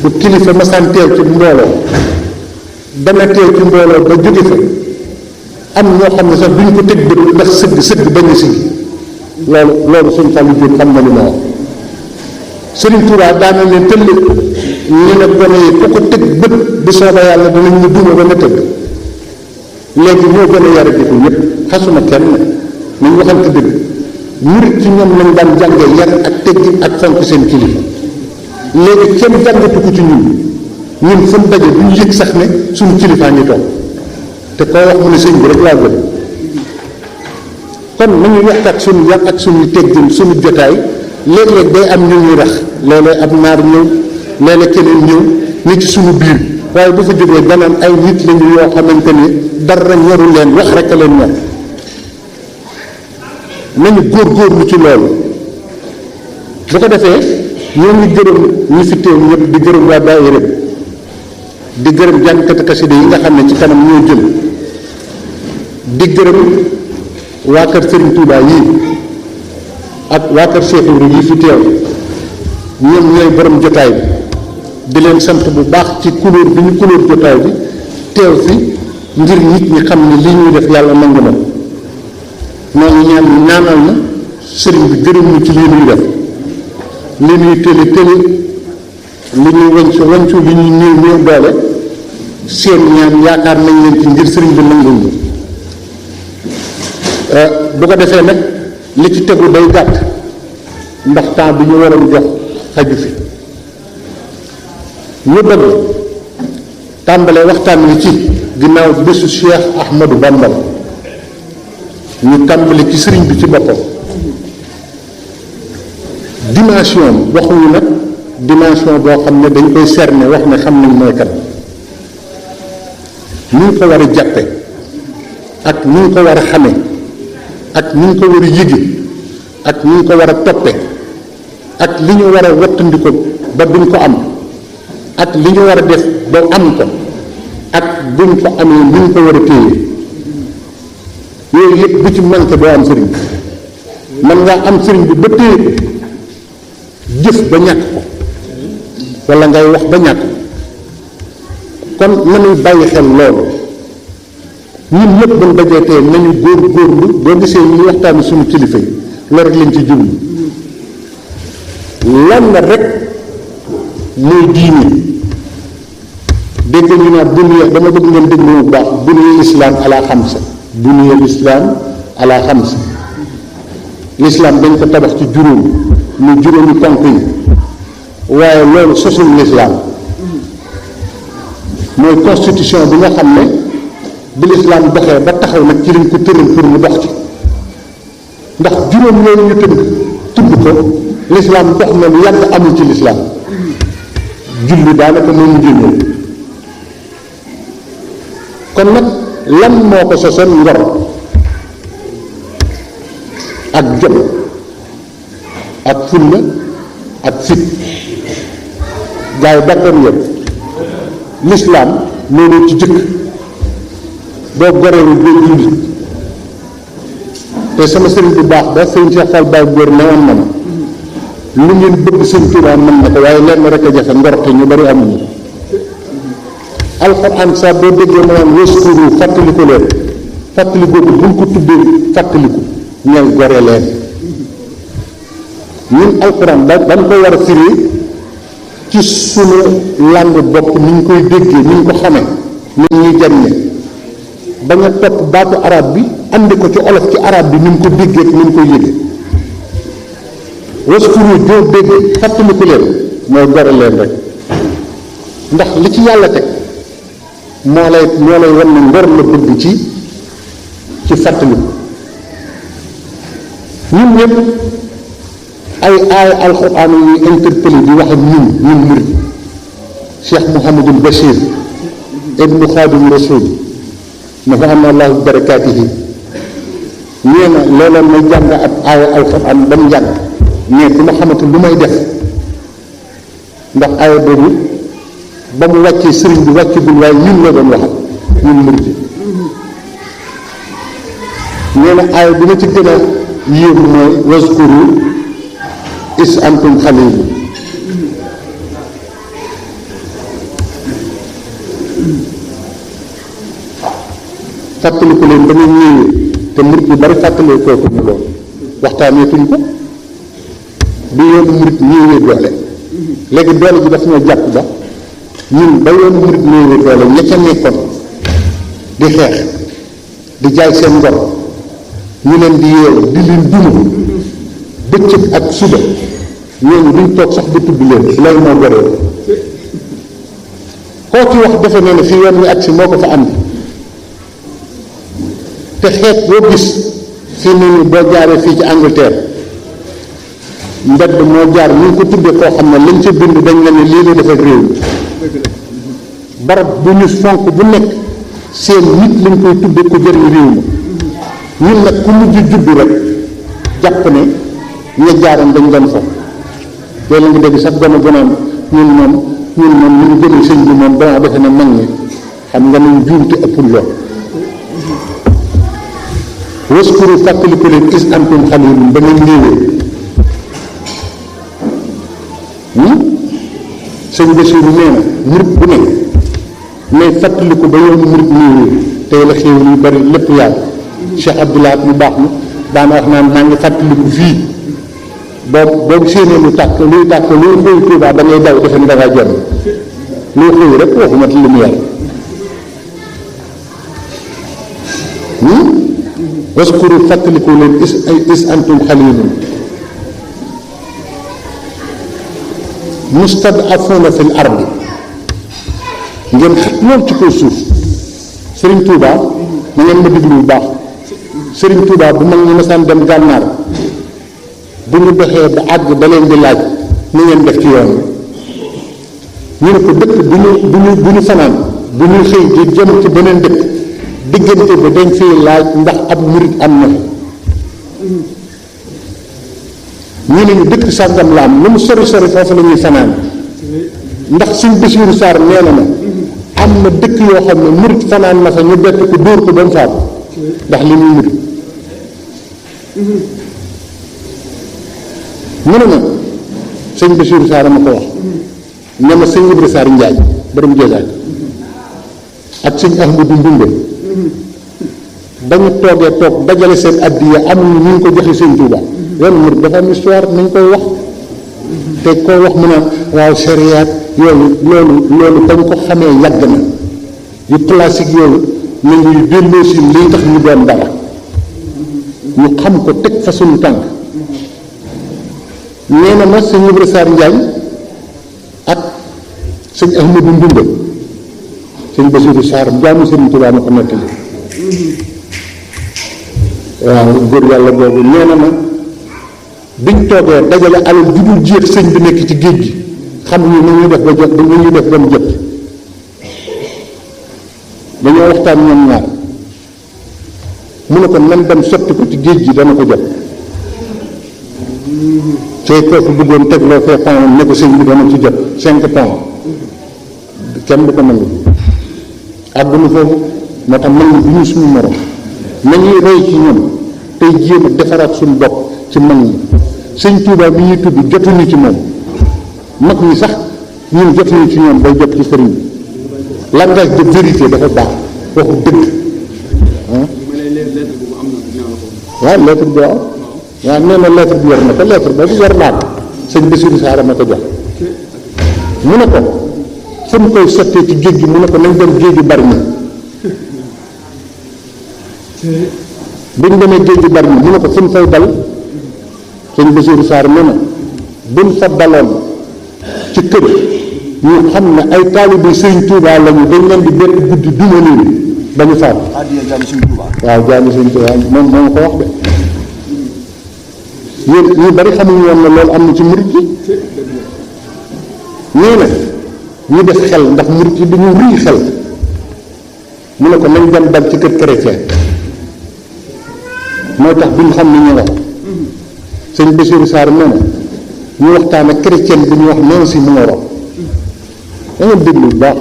bu kilifa masaan teew ci mbooloo dana teew ci mbooloo ba jóge fa am ñoo xam ne sax duñ ko teg bët ndax sëgg bañ a sigi loolu suñ Fallou Diop xam na li ma wax Serigne Touba daana leen tëll ñu ne gone yi ku ko teg bët bu soobee yàlla danañ ñu duma ba nga tëdd léegi moo gën a yara diku ñëpp xasuma kenn nañ waxante dëgg murit ci ñoom lañ daan jàngee yar ak teggin ak fonk seen kilifa léegi kenn jàngatu ko ci ñun fu mu daje du ñu yëg sax ne suñu kilifaa ngi toog te koo wax mu ne sëñ bi rek laa gën kon nañu yokk ak suñu yar ak suñu teggin suñu jotaay léeg-léeg day am ñu ñuy rax léeg-léeg ab naar ñëw léeg-léeg keneen ñëw ni ci suñu biir waaye bu fa jógee danaan ay nit lañu yoo xamante ni dara ñoru leen wax rek a leen ñor nañu góorgóorlu ci loolu bu ko defee ñoo ngi gërëm ñi fi teew ñëpp di gërëm waa daayira di gërëm jàngkati xasida yi nga xam ne ci kanam ñoo jël di gërëm waa kër Serigne Touba yii ak waa kër Cheikh Ibrahima yi fi teew ñoom ñooy borom jotaay bi di leen sant bu baax ci couleur bi ñu couleur jotaay bi teew fi ngir nit ñi xam ne lii ñuy def yàlla nangu na noonu ñaan ñu ñaanal na sëriñ bi gërëm ñu ci lii ñuy def li ñuy tëli li ñuy wañcu li ñuy néew doole seen ñaan yaakaar nañ leen ci ngir sëriñ bi nangul ñu bu ko defee nag li ci tegu day gàtt ndax temps bi ñu waroon jox xaju fi ñu bëgg tàmbalee waxtaan wi ci ginnaaw bésu Cheikh Ahmadou Bamba ñu tàmbali ci sëriñ bi ci boppam dimension waxuñu nag dimension boo xam ne dañ koy cerner wax ne xam nañ mooy kan ni ñu ko war a jàppe ak ni ñu ko war a xame ak ni ñu ko war a yëge ak ni ñu ko war a toppe ak li ñu war a wattandiko ba duñ ko am ak li ñu war a def ba am ko ak buñ ko amee ni ñu ko war a téye yooyu yëpp bu ci manqué doo am sëriñ man ngaa am sëriñ bi ba téye jëf ba ñàkk ko wala ngay wax ba ñàkk kon nañuy bàyyi xel loolu ñun ñëpp buñ dajee tey nañu góorgóorlu boo gisee ñu waxtaani suñu kilifa yi loolu rek lañ ci jublu lan la rek mooy diine dégg ñu naan buniya dama bëgg ngeen déglu bu baax buniya islam ala xamsa buniya islam ala xamsa l'islam dañ ko tabax ci juróom mu juróomi ponk yi waaye loolu sosul l'islam mooy constitution bi nga xam ne bi l'islam doxee ba taxaw nag ci lañ ko tëral pour mu dox ci ndax juróom yooyu ñu tudd ko l'islam dox na lu yàgg amul ci l'islam julli daanaka moo mujjee ñëw kon nag lan moo ko sosoon ngor ak jom ak fulla ak fit gaa yi d'accord yëpp l'islam loolu ci jëkk boo goreewul doo julli te sama sëriñ bu baax ba sëriñ Cheikh Fall Baye góor newoon na ma lu ngeen bëgg sëñ Tuubaa mën na ko waaye lenn rek a jafe ngor te ñu bari amuñu alxuraan sax boo déggee ma naan waskuru fàttaliku leen fàttaliku bu buñ ko tuddee fàttaliku ñooy gore leen ñun alxuraan dañ ko war a firi ci sunu langue bopp ni ñu koy déggee ni ñu ko xamee ni ñuy jariñe bañ a topp baatu arab bi andi ko ci olof ci arab bi ni mu ko déggee ni mu koy yëgee waskuru joo dégg fàttaliku leen mooy gore leen rek ndax li ci yàlla teg moo lay wan ne ngor la bëgg ci fàttaliku ñun ñëpp ay alxuraan yi interpellé di wax ak ñun murid Cheikh Mouhamadul Bachir ibnu Xaadim Rasul nafaana allahu barakaatihi nee na looloon may jàng ab aaya alxuraan ba mu jàng mais du ma xamante lu may def ndax aaya boobu ba mu wàccee sëriñ bi wàccagul waaye ñun la doon waxal ñun murid nee na aaya bi ma ci gën a yéem mooy waskuru is antum xaliil fàttaliku leen ba ngeen ñëwee te murit yu bari fàttalee kooku ñu loolu waxtaaneetuñ ko bi yoonu murit ñëwee doole léegi doole ji daf ñoo jàpp ba ñun ba yoonu murit ñëwee doole ña ca nekkoon di xeex di jaay seen ngor ñu leen di yeew di leen duma bëccëg ak suba ñooñu duñ toog sax ba tudd leen loolu moo goree koo ci wax defe ne ne fi yoon wi agsi moo ko fa andi te xeet boo gis fii nii boo jaaree fii ci Angleterre mbedd moo jaar ñu ngi ko tuddee koo xam ne lañ ca bind dañ la ne lii la defal réew mi barab bu ñu fonk bu nekk seen nit lañ koy tuddee ko jëriñ réew mi ñun nag ku mujj juddu rek jàpp ne ña jaaroon dañ doon fa loolu la nga dégg sax gone gonaan ñun moom li ñu gënee sëñ bi moom dama defe ne mag ñi xam nga nañ juumte ëppul lool waskuru fàttaliku leen is antum xalilun ba ngeen néewee sëñ Basiru nee na murit bu nekk mais fàttaliku ba yoonu murit néewee tey la xéewal yu bari lépp yàlla Cheikh Abdoulaye mu baax na daana wax naan maa ngi fàttaliku fii boobu séenee lu tàkk luy tàkk luy xëy Tuubaa da ngay daw defe ne da ngaa jonn luy xëy rek waxuma li mu yàlla waskuru fàttaliku leen is antum xalilun mustadafuuna fil ardi ngeen xat lool ci kaw suuf Sëriñ Tuubaa na ngeen ma diglu bu baax Sëriñ Tuubaa bu mag ñi masaan dem gànnaar bu ñu doxee ba àgg da leen di laaj ni ngeen def ci yoon ñu ne ko dëkk bu ñu fanaan bu ñu xëy di jëm ci beneen dëkk diggante ba dañ fiy laaj ndax ab murit am na ñu ne ñu dëkk sàngam la am lu mu sori sori foofu la ñuy fanaan ndax suñ Basiiru Saar nee na am na dëkk yoo xam ne murit fanaan na fa ñu bett ko dóor ko ba mu faatu ndax li muy murit mu ne ma sëñ Basiiru Saar ma ko wax ne ma sëñ Ibra Saar Njaay borom jeesaat ak sëñ Ahmadu Ndumbe ba ñu toogee toog dajale seen addiya amuñu ñu ngi ko joxe sëñ Tuubaa yoonu murit dafa am histoire nañ koy wax te koo wax mu ne waaw sariyaat yooyu loolu bañ ko xamee yàgg na yu classique yooyu nañuy delloo si lii tax ñu doon dara ñu xam ko teg fa suñu tànk nee na ma sëñ Ibra Saar Njaay ak sëñ Ahmadu Ndumbe sëñ Basiiru Saar jaamu Sëriñ Tuubaa ma ko nettali waaw góor yàlla boobu nee na ma biñ toogee dajale alal ju dul jeex sëñ bi nekk ci géej gi xam ñu ni ñuy def ba jot ni ñuy def ba mu jot dañoo waxtaan ñoom ñaar mu ne ko nan dem sotti ko ci géej gi dana ko jot tey kooku bëggoon tegloo fee pont ne ko sëñ bi dana ci jot 5 pont kenn du ko nangu àdduna foofu moo tax mën bi ñu suñu morom nañuy roy ci ñoom tey jéem a defaraat suñu bopp ci mag ñi sëñ Tuubaa bi ñuy tudd jotuñu ci moom mag ñi sax ñun jotuñu ci ñoom bay jot ci sëriñ bi langage de vérité dafa baax waxu dëgg waaw lettre bi waaw nee na lettre bi yor na ko lettre boobu yor naa ko sëñ Bassirou Sarr ma ko jox mu ne ko fu mu koy sottee ci géej gi mu ne ko nañ dem géej gi bari na bu ñu demee géej gi bari na mu ne ko fu mu fay dal sëñ Bassirou Sarr nee na buñ fa daloon ci kër ñu xam ne ay taalibe sëñ Touba lañu dañ leen di bett guddi duma leen ba ñu faatu waaw jaami sëñ Touba moom moo ko wax de yéen ñu bari xamuñu woon ne loolu am na ci murit yi ñii nag ñu def xel ndax murit yi dañu rëy xel mu ne ko nañ dem dal ci kër chrétien moo tax duñ xam ni ñu wax sëñ Bassirou Sarr nee na ñu waxtaan ak chrétien bi ñu wax Nancy Moro da ngeen déglu bu baax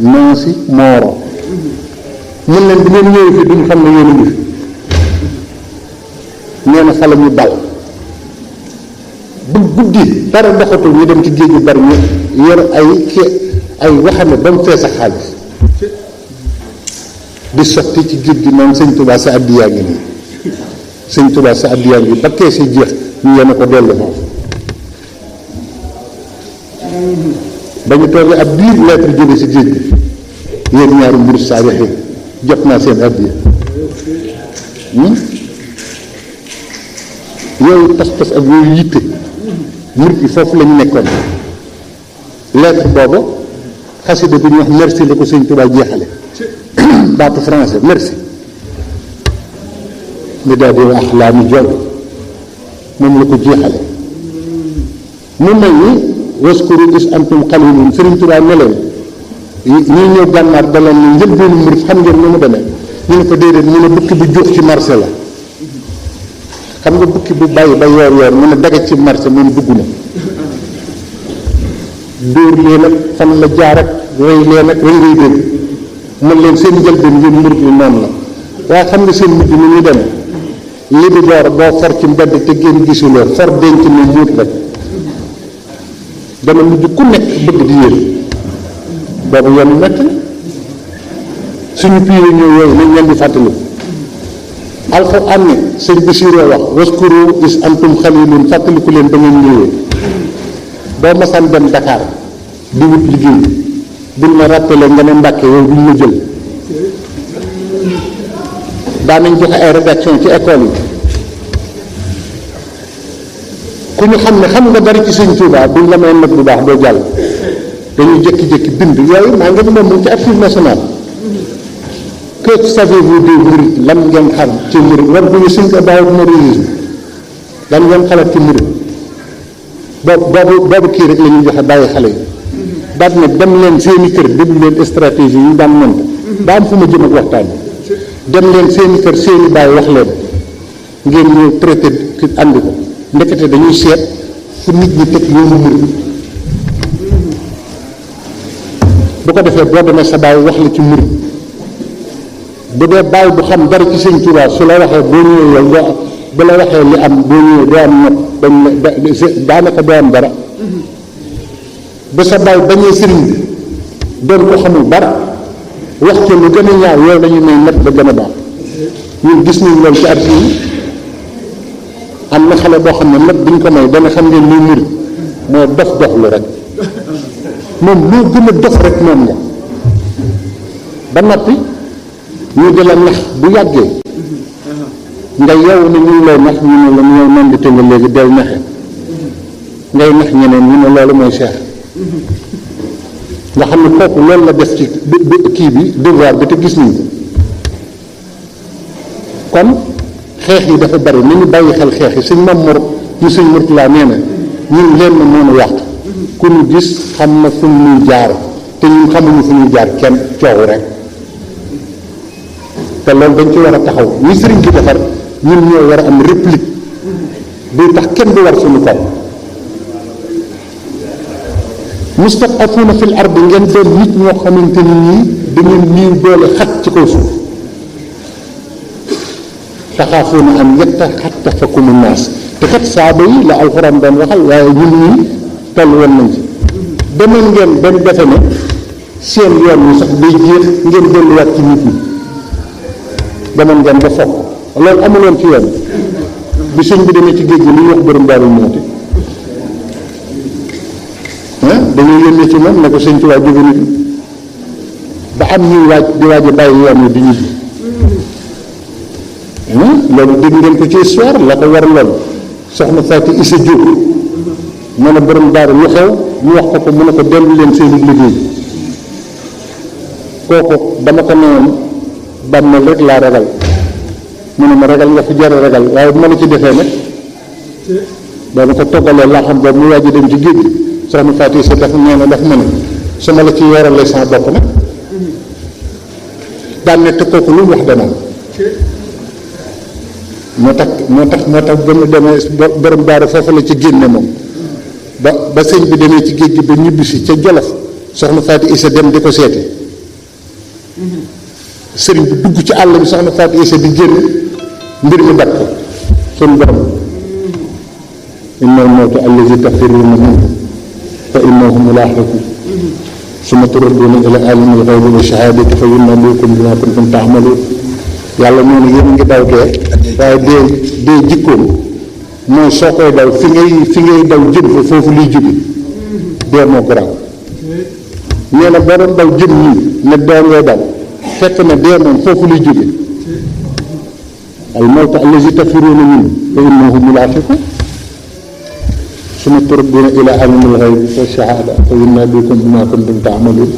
Nancy Moro mun leen bi ngeen ñëwee fii duñ xam ne yéen a ngi fi nee na xale ñu dal bu guddi dara doxatul ñu dem ci géej yu bari ñu yor ay waxane ba mu fees a xaalis di sotti ci géej gi naan sëñ Tuubaa sa addiyaa ngi nii sëñ Tuubaa sa addiyaa ngi ba kees yi jeex ñu yéen a ko dellu foofu ba ñu toogee ab biir lettre jóge ci géej gi yéen ñaari murid saadix yi jot naa seen addiya yooyu pas-pas ak yooyu yitte murid yi foofu lañu nekkoon lettre boobu xasida bi ñu wax merci la ko sëñ Tuubaa jeexale baatu français merci mi daal di axlaami jooy moom la ko jeexale mu mel ni waskuru is antum xalilun sëriñ Tuubaa ne leen ñuy ñëw gànnaar da leen ni njëlbeenu murid xam ngeen ni mu demee ñu ne ko déedéet mu ne bukki bu juux ci marché la xam nga bukki bu bàyyi ba yoor yoor mu ne daga ci marché moom dugg na dóor leen ak fan la jaar ak rey leen ak rey ngay dégg mën leen seen njëlbeen ngeen murid yi noonu la waaye xam nga seen mujj ni ñuy demee li di door boo for ci mbedd te génn gisuloo for denc ni muut rek dana mujj ku nekk bëgg di yéen boobu yoon metti suñu piire ñëw yooyu nañ leen di fàttali alxuraan ne sëñ Basiru wax waskuru is antum xalilun fàttaliku leen ba ngeen ñëwee boo masaan dem Dakar di wut liggéey buñ la rappelé nga ne Mbàkke yow duñ la jël daanañ joxe ay rédaction ci école yi ku ñu xam ne xam nga dara ci sëñ Tuubaa buñ la may note bu baax doo jàll dañuy jékki-jékki bind yooyu maa ngi moom mu ci archive nationale que savez-vous des mourides lan ngeen xam ci murid war bu ñu think about mouridisme lan ngeen xalaat ci murid boobu kii rek la ñuy joxe bàyyi xale yi daal ne dem leen seeni kër déglu leen stratégie yi ñu daan monte ba am fu ma jëm ak waxtaan dem leen seeni kër seeni bàyyi wax leen ngeen ñëw traité ki andi ko ndekete dañuy seet fu nit ñi teg yoonu murid bu ko defee boo demee sa bàyyi wax la ci murid bu dee bàyyi bu xam dara ci sëñ Tuubaa su la waxee boo ñëwee yow doo bu la waxee li am boo ñëwee doo am not daanaka doo am dara ba sa bàyyi bañee sëriñ bi doon ko xamul dara wax ci lu gën a ñaaw yow lañu may not ba gën a baax ñun gis nañ loolu ci at yi am na xale boo xam ne not duñ ko may dana xam ngeen luy murid moo dof dof lu rek moom loo gën a dof rek moom nga ba noppi ñu di la nax bu yàggee nga yow ne ñu lay nax ñu ne la mu yow nan di te nga léegi del naxe ngay nax ñeneen ñu ne loolu mooy seex nga xam ne kooku loolu la def ci kii bi devoir bi te gis nañ ko kon xeex yi dafa bari ni ñu bàyyi xel xeex yi sëñ Mamour ñu sëñ Murtala nee na ñun leen na moonu yàq ku ñu gis xam na fu ñuy jaar te ñun xamuñu fu ñuy jaar kenn coow rek te loolu dañ ci war a taxaw ñi sëriñ bi defar ñun ñoo war a am réplique buy tax kenn du war suñu kaw mustad'afuuna fil ardi ngeen doon nit ñoo xamante ni ñii da ngeen niiw doole xat ci kaw suuf taxaafuuna an yataxattafakumu naas te kat saaba yi la alxuraan doon waxal waaye ñun ñii toll woon nañ ci demoon ngeen benn defe ne seen yoon wi sax day jeex ngeen delluwaat ci nit ñi demoon ngeen ba foog loolu amuloon ci yoon bi sëñ bi demee ci géej gi lu ñu wax borom Daaru Muxti dañuy yónnee ci moom ne ko sëñ Tuubaa jóge na ba am ñuy waaj a bàyyi yoon wi di ñibbi loolu dégg ngeen ko ci histoire la ko war loolu soxna Faati Isa Jóob mu ne borom daaru lu xew ñu wax ko mu ne ko dellu leen seen liggéey kooku dama ko newoon bàmmeel rek laa ragal mu ne ma ragal nga fi jar a ragal waaye bu ma la ci defee nag dama ko toggalee laa xam boobu mu waaj a dem ci géej gi soxna Faati Isa dafa nee na daf ma ne su ma la ci yoralee sama bopp nag daan ne te kooku lu mu wax dana moo tax ba mu demee borom daara foofu la ci génne moom ba sëñ bi demee ci géej gi ba ñibbisi ca Jolof soxna Faati Isa dem di ko seeti sëriñ bi dugg ci àll bi soxna Faati Isa di génn mbir mi dab ko suñu borom innal mawta allazi tafirruuna minhu fa innahu mulaaqiikum summa turadduuna ilaa aalimil ghaybi wa shahaadati fa yunabbi'ukum bimaa kuntum ta'maluun. yàlla noonu yéen ngi daw dee waaye dee jikkoom mooy soo koy daw fi ngay daw jëm fa foofu liy jóge dee moo garaaw. nee na boo doon daw jëm nii ne dee ngay daw fekk na dee moom foofu liy jóge. al mawtu allazi tafirruuna minhu fa innahu mulaaqiikum summa turadduuna ilaa aalimil ghaybi wa shahaada fa yunabbi'ukum bimaa kuntum ta'maluun.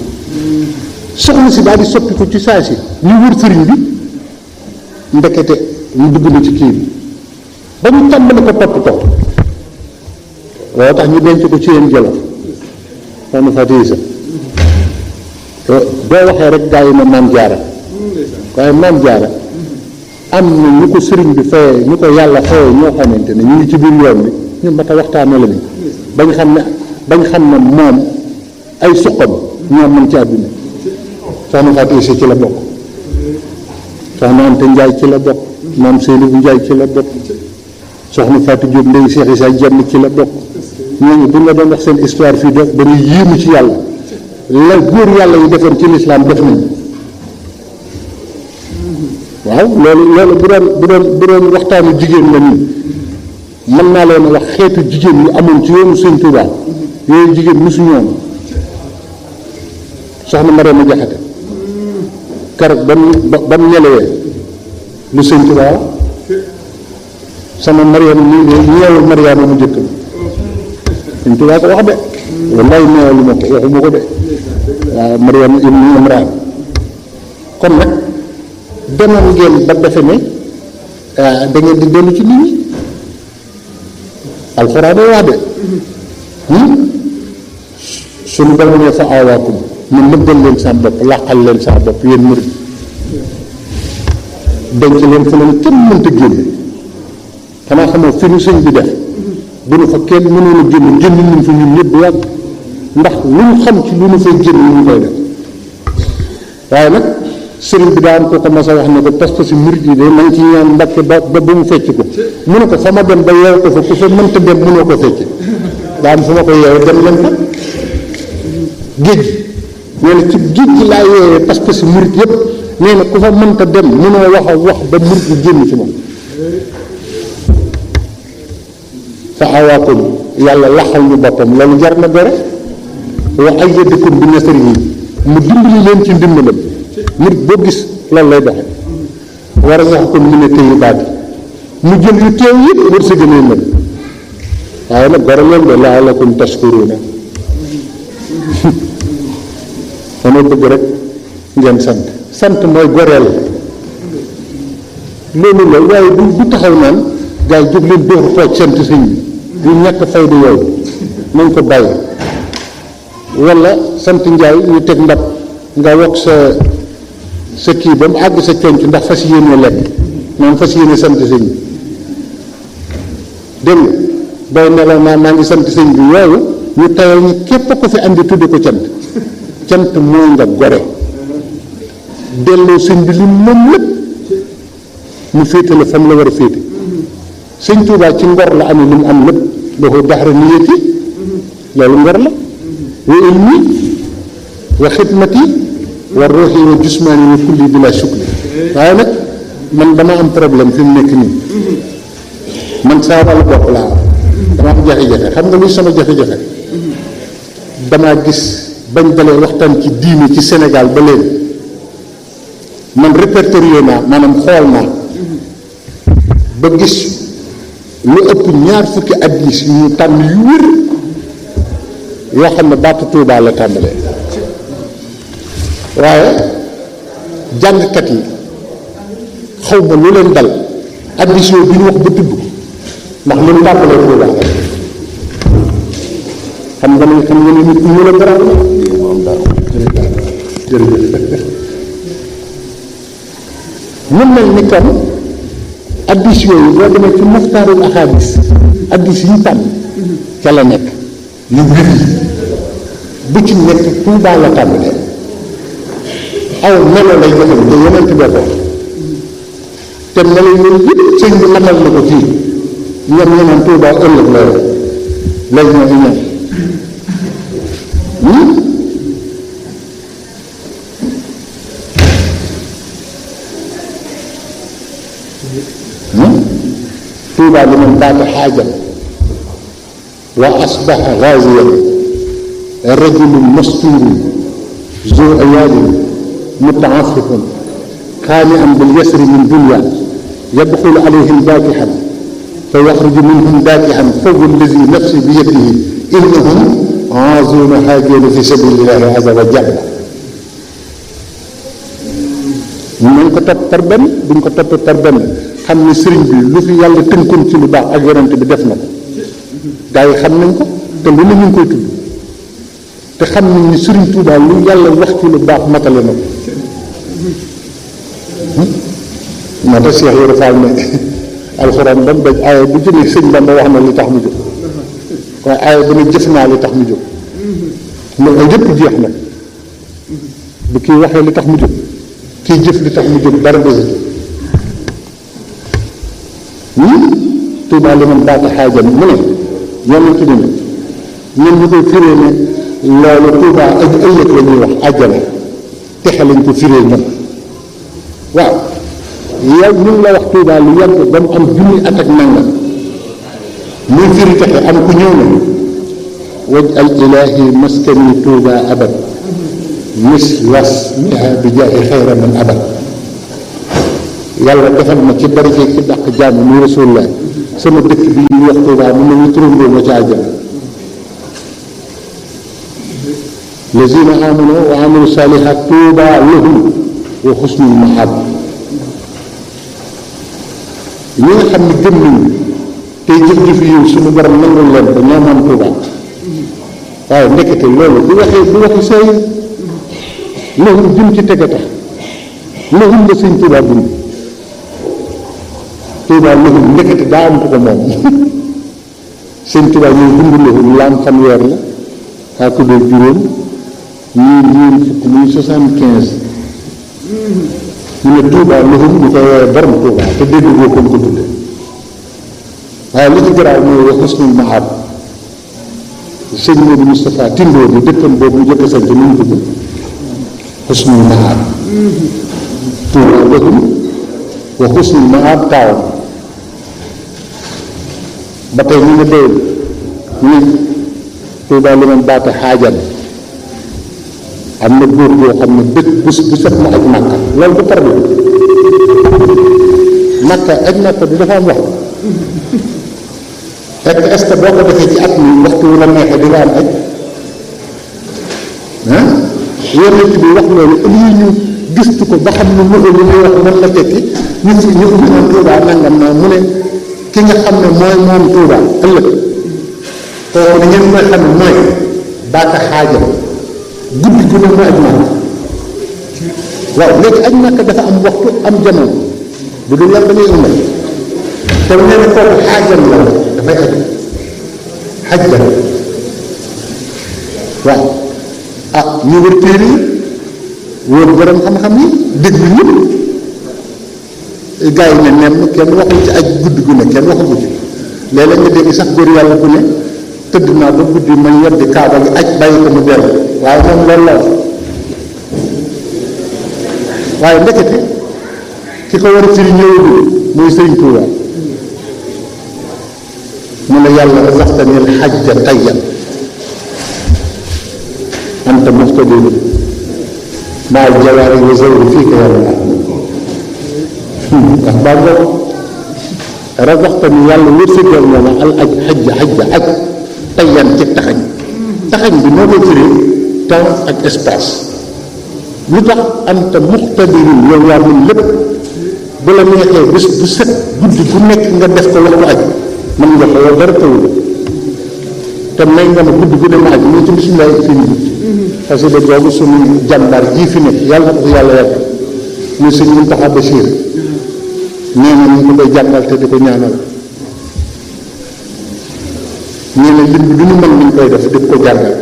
soxna si daal di soppi ko ci saa si ñu wër sëriñ bi ndekete ñu dugg na ci kii bi ba ñu tàmbali ko toppatoo loolu tax ñu denc ko ci yéen Jolof soxna Fatou Issa boo waxee rek gaa yi ne Maam Jaara waaye Maam Jaara am na ñu ko sëriñ bi fayee ñu ko yàlla fayee ñoo xamante ne ñu ngi ci biir yoon bi ñu mat a waxtaane la ni bañ xam ne moom ay suqam ñoom mën ci àdduna. soxna Fatou Issa ci la bokk, soxna Anta Njaay ci la bokk, maam Seydou Njaay ci la bokk, soxna Fatou Diop Ndeye Cheikh Issa Dieng ci la bokk. ñooñu buñ la doon wax seen histoire fii def dañuy yéemu ci yàlla la góor yàlla yi defoon ci lislaam def nañu. waaw loolu bu doon waxtaanu jigéen la nii mën naa leen wax xeetu jigéen yu amoon ci yoonu Sëñ Tuubaa yooyu jigéen mosu ñoom. soxna Mariama Jaxate keroog ba mu ñelewee lu Sëñ Tuubaa sama Mariama nii de ñeewul Mariama mu jëkk Sëñ Tuubaa ko wax de wallaay neewalu ma ko waxuma ko de waaw Mariama ibnu Imraan kon nag demoon ngeen ba defe ne da ngeen di dellu ci nit ñi alxuraan wax de suñu borom ne fa aawaakum mu nëbbal leen sa bopp làqal leen sa bopp yéen murid denc leen fu leen kenn mënta génne xanaa xamoo fi nu sëñ bi def bu nu fa kenn mënoon a génn ñun fi ñun ñëpp yàgg ndax lu ñu xam ci lu nu fay génn ñu koy def waaye nag sëriñ bi daa am ko mas a wax ne ko parce que si murid yi de na nga ci ñaan Mbàkke ba mu fecc ko mu ne ko fa ma dem ba yeew ko fa ku fa mënta dem mënoo ko fecc daa am fu ma ko yeew dem leen fa géej nee na ci géej gi laa yeewee parce que si murid yëpp nee na ku fa mënta dem mënoo wax a wax ba murid yi génn ci moom fa awaakum yàlla laxal ñu boppam loolu jar na gore wa ayyadakum bi nasrihi mu dimbali leen ci ndimbalam murid boo gis loolu lay doxe war a sax ko mu ne téyi baati mu jël yu teew yëpp war sa gënee mën waaye nag gore leen de la'allakum tashkuruuna dama bëgg rek ngeen sant mooy goreel loolu la waaye bu taxaw naan gars yi jóg leen dóor xooj sant sëñ bi bu ñàkk fayda yooyu nañ ko bàyyi wala sant njaay ñu teg ndab nga wokk sa kii ba mu àgg sa conc ndax fas yéene lekk maanaam fas yéene sant sëñ bi dégg nga booy nelaw naa maa ngi sant sëñ bi yooyu ñu tayal ñi képp ko fi andi tudde ko cant mooy nga gore delloo sëñ bi li moom lépp mu féete la fam la war a féete sëñ Tuubaa ci ngor la amee li mu am lépp doo ko daxara niyati loolu ngor la wa ilmi wa xidmati wa ruuxi wa jusmaani wa kulli bila shukli waaye nag man dama am problème fi mu nekk nii man saa wàllu bopp laa dama am jafe-jafe xam nga luy sama jafe-jafe damaa gis bañ dalee waxtaan ci diine ci Sénégal ba léegi man répertorié naa maanaam xool naa ba gis lu ëpp 20 hadiis yu ñu tànn yu wér yoo xam ne baatu Tuubaa la tàmbalee waaye jàngkat yi xaw ma lu leen dal hadiis yooyu bi ñu wax ba tudd ndax lu mu tàmbalee Tuubaa xam nga ni nit ñu la dara jërëjëf mën nañ ni kon addis yooyu boo demee ci muxtaarul axaadis addis yi ñu tànn ca la nekk yu wér yi bu ci nekk Tuubaa la tàmbalee aw melo lay joxe te yonent bee ko te melo yooyu yëpp sëñ bi matal na ko fii ñoom ñeneen Tuubaa ëllëg la lay ñoo ñoom tuuba liman baata xaajan wa asbaxa gaaziyan rajulun masturun zu ayaalin mutaafifun xaani'an bil yasri min dunya yadxulu alayhim daakixan fa yaxruju minhum daakixan fa wallazi nafsi bi yadihi innahum aazuuna haajiina fi sabilillahi azza wa jalla. nañ ko topp par benn buñ ko toppee par benn xam ne sëriñ bi lu fi yàlla tënkoon ci lu baax ak yonent bi def na ko gaa yi xam nañ ko te lu ne ñu ngi koy tudd te xam nañ ni sëriñ Tuubaa lu yàlla wax ci lu baax matale na ko. moo tax Cheikh Yoro Fall ne alxuraan ba mu daj aaya bu jëlee sëñ Bamba wax na li tax mu jóg waaye aaya bu ne jëf naa li tax mu jóg loolu yëpp jeex na bu kii waxee li tax mu jóg kii jëf li tax mu jóg dara desatu Tuubaa liman baata xaajan mu ne yonent bi ne ñun ñu koy firee ne loolu Tuubaa ak ëllëg la ñuy wax àjjana texe lañ ko firee ñun waaw yow ñu ngi la wax Tuubaa lu yàgg ba mu am junni at ak nangam muy firi texe am ku ñëw na waj al ilaahi maskani Tuubaa abad mislas miha bi jaahi xayra man abad yàlla defal ma ci barke ci dàq jàmm muy rasulullah sama dëkk bi ñuy wax Tuubaa mu mel ni turandoo ma ca àjjana lazina amanu wa amilu salihat Tuubaa lahum wa xusnul mahab ñi nga xam ne gëm nañu tey jëf-jëf yi suñu borom nangul leen ko ñoo moom Tuubaa waaye ndekete loolu du waxi say loolu jëm ci tege tax loolu la sëñ Tuubaa dund Tuubaa loolu ndekete daa am ko ko moom sëñ Tuubaa ñooy dund loolu laam fanweer la xaa ko dee juróom ñii fukk muy 75 ñu ne Tuubaa loolu ñu koy woowee borom Tuubaa te dégg boo ko ko tudde waaye li ci garaaw mooy wax xusnul mahab sëñ Modou Moustapha Tindoo bi dëkkam boobu mu jëkk sant nu mu tudd xusnul mahab Tuubaa loolu wa xusnul mahab taawam ba tey ñu ne doyul ñu ne Tuubaa liman baata xaajan am na góor boo xam ne dëkk bu set mu aj Màkka loolu du problème Màkka aj Màkka du dafa am waxtu est-ce que boo ko defee ci at mi waxtu wu la neexee di nga am aj yonent bi wax loolu lii ñu gistu ko ba xam ne loolu li muy wax mën la tekki ñu ubbi noonu Tuubaa nangam naa mu ne ki nga xam ne mooy moom Tuubaa ëllëg kooku ni ngeen koy xam ne mooy baata xaajal guddi gu ne mu aj Màkka waaw léegi aj Màkka dafa am waxtu am jamono bu dul yàlla dangay umbal te nee na kooku xaajal la dafay aj xaj la waaw ñu wër téere yi wër borom xam-xam yi déglu ñëpp gars yi ne nemm kenn waxul ci aj guddi gu ne kenn waxu ko ci léeg-léeg nga dégg sax góor yàlla bu ne tëdd naa ba guddi man yeddi kaaba gi aj bàyyi ko mu dellu waaye moom loolu la wax waaye ndekete ki ko war a firi ñëwagul muy Sëriñ Tuubaa mu ne yàlla razaqtani al-hajja tayyan anta muftadil maa al-jawaari wa zawri fiika yàlla ndax baa ngoog razaqtani yàlla wërsëgal na la al hajja aj tayyan ci taxañ bi noo koy firi temps ak espace lu tax anta muxtadirun yow yaa mun lépp bu la neexee bés bu set guddi bu nekk nga def ko waxtu aj mën nga ko yow dara tawul te may nga ma guddi gu ne ma aj muy ci bisimilah fii nii parce que boobu suñu jàmbaar jii fi nekk yàlla na ko fi yàlla yàgg muy sëñ Muntaxa Bachir nee na ñu ko koy jàngal te di ko ñaanal nee na lim bi lu ñu mën nañ koy def di ko jàngal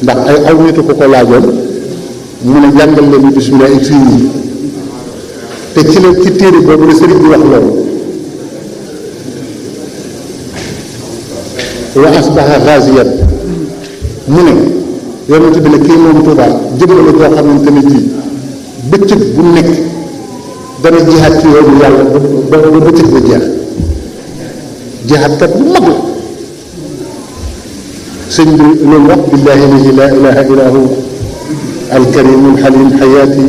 ndax ay aw nit ko ko laajoon mu ne jàngal leen bisimilah fii nii te ci la ci téere boobu la sëriñ bi wax loolu wa asbaha ghaziyan mu ne yonent bi ne kii moom Tuubaa jëmmale koo xamante ne ji bëccëg bu nekk dana jihaat ci yoonu yàlla ba bëccëg ba jeex jihaadkat bu mag la sëñ bi loolu wax billahi lazi la ilaha illa hu alkarimu alxalim xayaati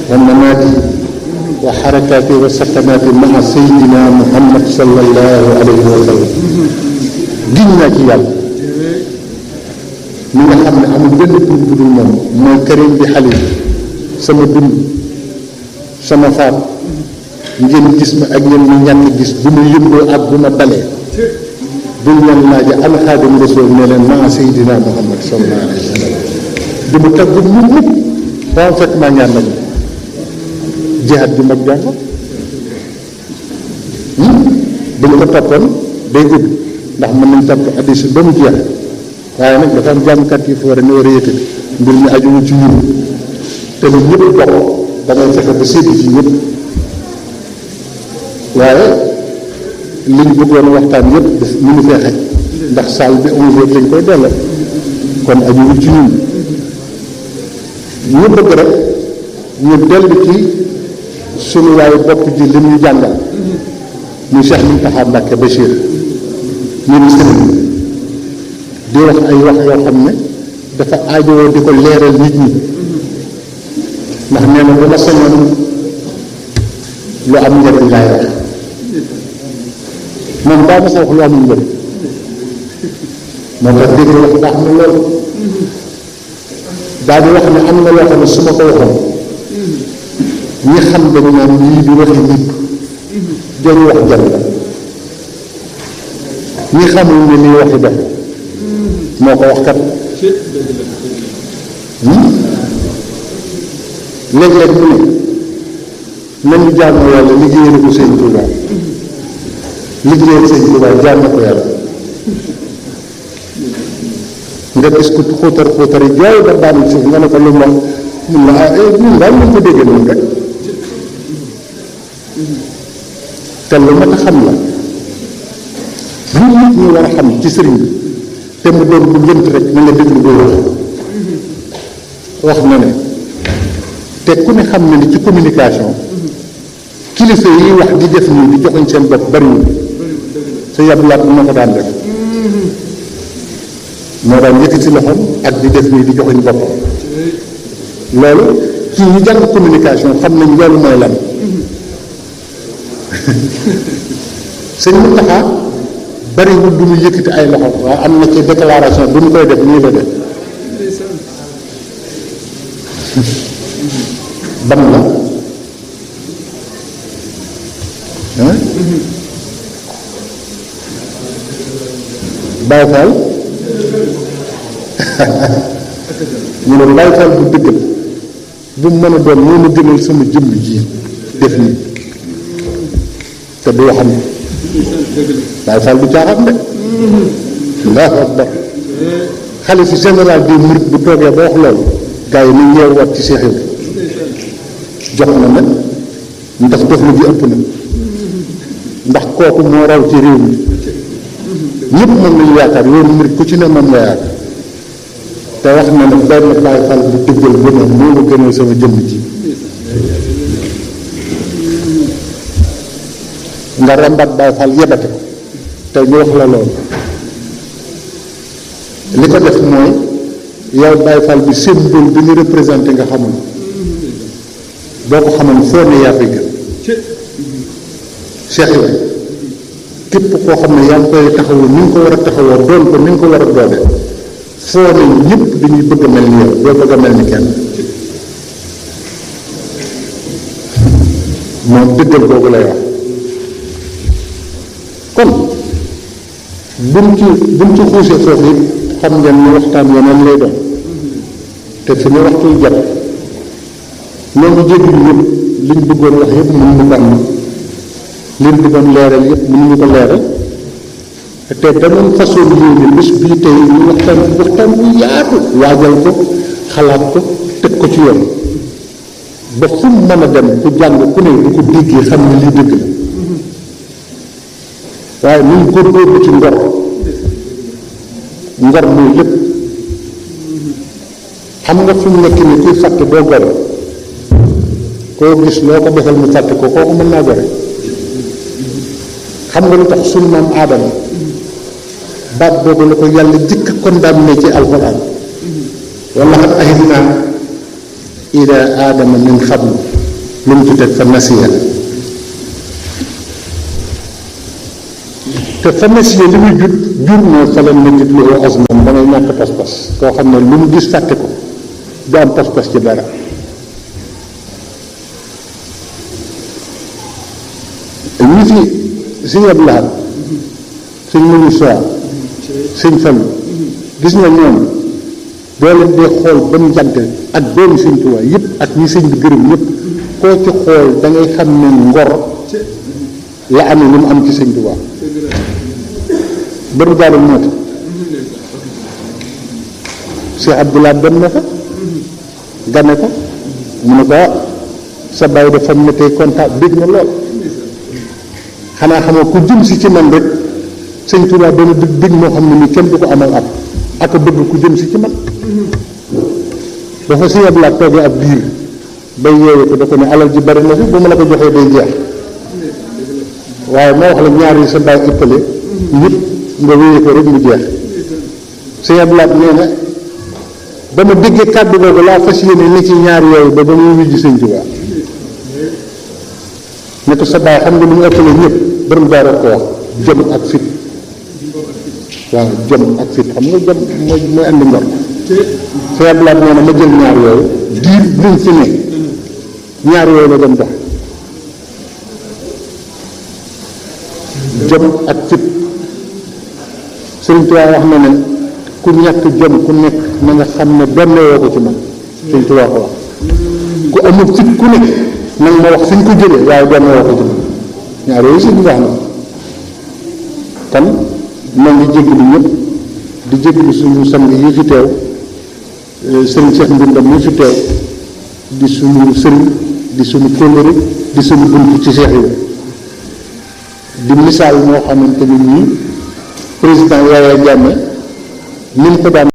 wa mamaati wa xarakaati wa sakanaati maa sayidina muhammad sallallahu alayhi wa sallam giñ naa ci yàlla mi nga xam ne amul benn tur bu dul moom mooy karim bi xalim sama dund sama faat ngeen gis ma ak ngeen ñu ñàkk gis bu ma yëngoo ak bu ma dalee buñ leen laaja ana xaadim rasul ne leen maa sayidina muhammad sallallahu alayhi wa sallam du mu tagg mukk ba ma fekk maa ñaan nag jihaad bi mag jàng bu ñu ko toppoon day gudd ndax mën nañ topp addis ba mu jeex waaye nag dafa am jàngkat yi fa war a ne war a yëkkati mbir mi ajuwu ci ñun te lu ñëpp bokk dangay fexe ba séddu ci ñëpp waaye li ñu bëggoon waxtaan yëpp daf mënu fee xaj ndax salle bi 11 heures lañ koy delloo kon ajuwul ci ñun ñu bëgg rek ñu dellu ci sunu waayu bopp ji li ñu jàngal muy Cheikh Mountakha Mbacké Bachir ministre di wax ay wax yoo xam ne dafa aajowoo di ko leeral nit ñi ndax nee na bu ma sañoon lu am njëriñ laay wax moom daa ma sa wax lu amul njëriñ moo tax dégg wax baax na loolu daal di wax ne am na loo xam ne su ma ko waxoon ñi xam dañu naan lii di waxi nit dañu wax jàll la ñi xamul ne lii waxi dox moo ko wax kat léeg-léeg mu ne nañu jaamu yàlla liggéeyal ko sëñ Touba liggéeyal sëñ Touba jaam na ko yàlla nga gis ko xóotar yi jooy ba daanu suuf nga ne ko lu mu wax mun la ñun daal ñu ko déggee noonu rek te lu mat a xam la lu nit ñi war a xam ci sëriñ bi te mu doon bu lënt rek na nga déglu boo wax na ne te ku ne xam na ni ci communication kilifa yi wax di def nii di joxuñ seen bopp bariwul sa yablaat bu ma ko daan def moo daan yëkkati loxoom ak di def nii di joxuñ boppam loolu ci ñu jàng communication xam nañ loolu mooy lan sëñ Mountakha bariwul du mu yëkkati ay loxo waaye am na ci déclaration bu mu koy def nii la def ban la Baye Fall ñu ne Baye Fall bu dëggal bu mu mën a doon moo ma gënal sama jëmm ji def nii te du waxam Baye Fall du caaxaan de Allahu akbar xalifa général des mourides bu toogee ba wax loolu gars yi nañ yeewaat ci Cheikh Ibrahima jox na nag ndax dox na ji ëpp na ndax kooku moo raw ci réew mi ñëpp moom lañu yaakaar yoonu murid ku ci ne moom nga yaakaar te wax na ne benn Baye Fall bu dëggal gën a moo ma gënal sama jëmm ji nga rambat Baye Fall yebate ko te ñu wax la loolu li ko def mooy yow Baye Fall bi symbole bi ñu représenté nga xamul boo ko xamoon foo ne yaa koy gën Cheikh Ibrahima képp koo xam ne yaa ngi koy taxawoo ni nga ko war a taxawoo doon ko ni nga ko war a doone foo ne ñëpp dañuy bëgg a mel ni yow doo bëgg a mel ni kenn moom dëggal boobu lay wax kon buñ ci xuusee foofu it xam ngeen ni waxtaan yeneen lay doon te fi ñu waxtu jot ñoo ngi jéggi yëpp liñ bëggoon wax yëpp mënuñu ko am liñ bëggoon leeral yëpp mënuñu ko leeral te danoon façon yéene bés bii tey ñu waxtaan bu yaatu waajal ko xalaat ko teg ko ci yoon ba fu mu mën a dem ku jàng ku ne bu ko déggee xam ne lii dëgg la waaye ñu góorgóorlu ci ngor mooy lépp xam nga fi mu nekk ni kuy fàtte boo gore koo gis loo ko defal mu fàtte ko kooku mën naa gore xam nga lu tax sunu maam aadama baat boobu la ko yàlla jëkk a condamné ci alxuraan wala xat ahidnaa ilaa aadama min qablu lu mu ci teg fa nasiya te fa nasiya li muy jur mooy fa lam najid lahu azman da ngay ñàkk pas-pas koo xam ne lu mu gis fàtte ko du am pas-pas ci dara ñi fi sëñ Abdou Lahad sëñ Mourou Sow sëñ Fallu gis nga ñoom boo leen dee xool ba mu jant ak doomu sëñ Tuubaa yëpp ak ñi sëñ bi gërëm yëpp koo ci xool da ngay xam ne ngor la amee lu mu am ci sëñ Tuubaa bëru daaru moo tax Cheikh Abdou Lahad dem na fa gane ko mu ne ko sa bàyyi dafa ne tey kontaan bég na lool xanaa xamoo ku jëm si ci man rek sëñ Tuubaa dana dig moo xam ne ni kenn du ko amal ak a bëgg ku jëm si ci man dafa Sëñ Abdou Lahad toogee ab biir bay yeewee ko da ko ne alal ji bari na fi bu ma la ko joxee day jeex waaye ma wax la ñaar yi sa bàyyi ëppale ñëpp nga wéyee ko rek mu jeex Sëñ Abdou Lahad nee na ba ma déggee kàddu boobu laa fas yéene ne ci ñaar yooyu ba muy wujj sëñ Tuubaa ne ko sa bàyyi xam nga lu mu ëppale ñëpp borom daara ko wax jom ak fit waaw jom ak fit xam nga jom mooy andi ngor Sëñ Abdou Lahad nee na ma jël ñaar yooyu diir luñ fi ne ñaar yooyu la doon dox jom ak fit Sëriñ Tuubaa wax na ne ku ñàkk jom ku nekk na nga xam ne benn woo ko ci man Sëriñ Tuubaa ko wax ku amul fit ku nekk nag ma wax fi ñu ko jëlee waaye benn woo ko ci man ñaar yooyu sëñ bi wax na kon moo ngi jéggalu ñëpp di jéggalu suñu sang yi fi teew sëriñ Cheikh Ndundam yi fi teew di suñu sëriñ di suñu kóllëre di suñu bunt ci Cheikh yi di misaal moo xamante ni nii président Yaya Jammeh ni mu ko daan